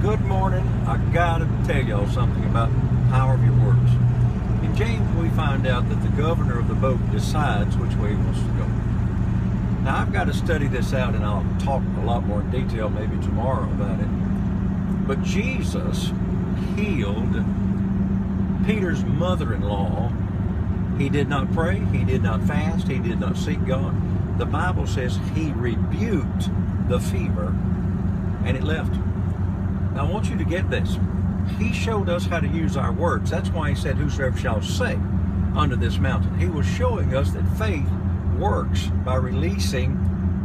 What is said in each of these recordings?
Good morning. I gotta tell y'all something about the power of your words. In James, we find out that the governor of the boat decides which way he wants to go. Now, I've got to study this out, and I'll talk a lot more in detail maybe tomorrow about it. But Jesus healed Peter's mother-in-law. He did not pray, he did not fast, he did not seek God. The Bible says he rebuked the fever, and it left. Now, I want you to get this. He showed us how to use our words. That's why he said, whosoever shall say unto this mountain. He was showing us that faith works by releasing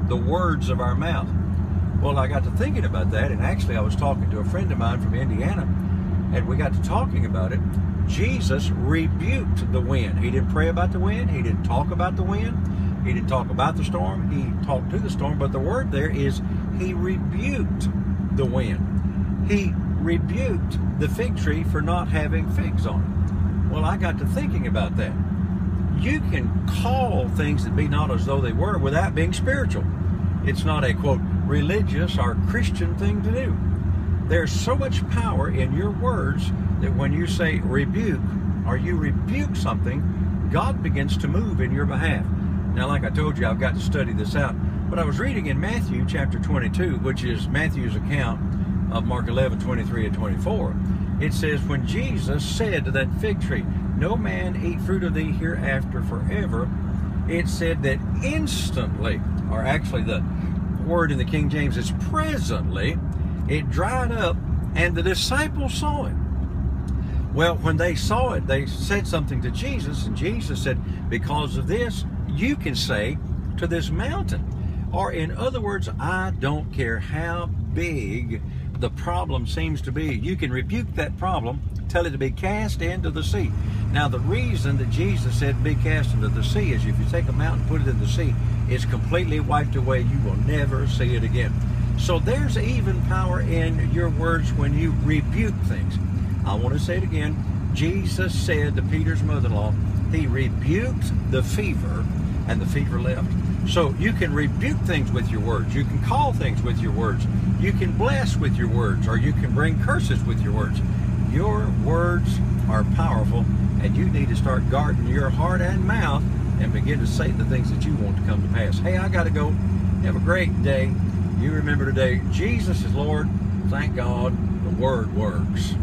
the words of our mouth. Well, I got to thinking about that, and actually I was talking to a friend of mine from Indiana, and we got to talking about it. Jesus rebuked the wind. He didn't pray about the wind. He didn't talk about the wind. He didn't talk about the storm. He talked to the storm, but the word there is he rebuked the wind. He rebuked the fig tree for not having figs on it. Well, I got to thinking about that. You can call things that be not as though they were without being spiritual. It's not a, quote, religious or Christian thing to do. There's so much power in your words that when you say rebuke, or you rebuke something, God begins to move in your behalf. Now, like I told you, I've got to study this out. But I was reading in Matthew chapter 22, which is Matthew's account of Mark 11, 23 and 24. It says, when Jesus said to that fig tree, no man eat fruit of thee hereafter forever, it said that instantly, or actually the word in the King James is presently, it dried up, and the disciples saw it. Well, when they saw it, they said something to Jesus, and Jesus said, because of this, you can say to this mountain. Or in other words, I don't care how big the problem seems to be. You can rebuke that problem, tell it to be cast into the sea. Now, the reason that Jesus said be cast into the sea is if you take a mountain and put it in the sea, it's completely wiped away. You will never see it again. So there's even power in your words when you rebuke things. I want to say it again. Jesus said to Peter's mother-in-law, he rebuked the fever, and the fever left. So you can rebuke things with your words. You can call things with your words. You can bless with your words, or you can bring curses with your words. Your words are powerful, and you need to start guarding your heart and mouth and begin to say the things that you want to come to pass. Hey, I got to go. Have a great day. You remember today, Jesus is Lord. Thank God the Word works.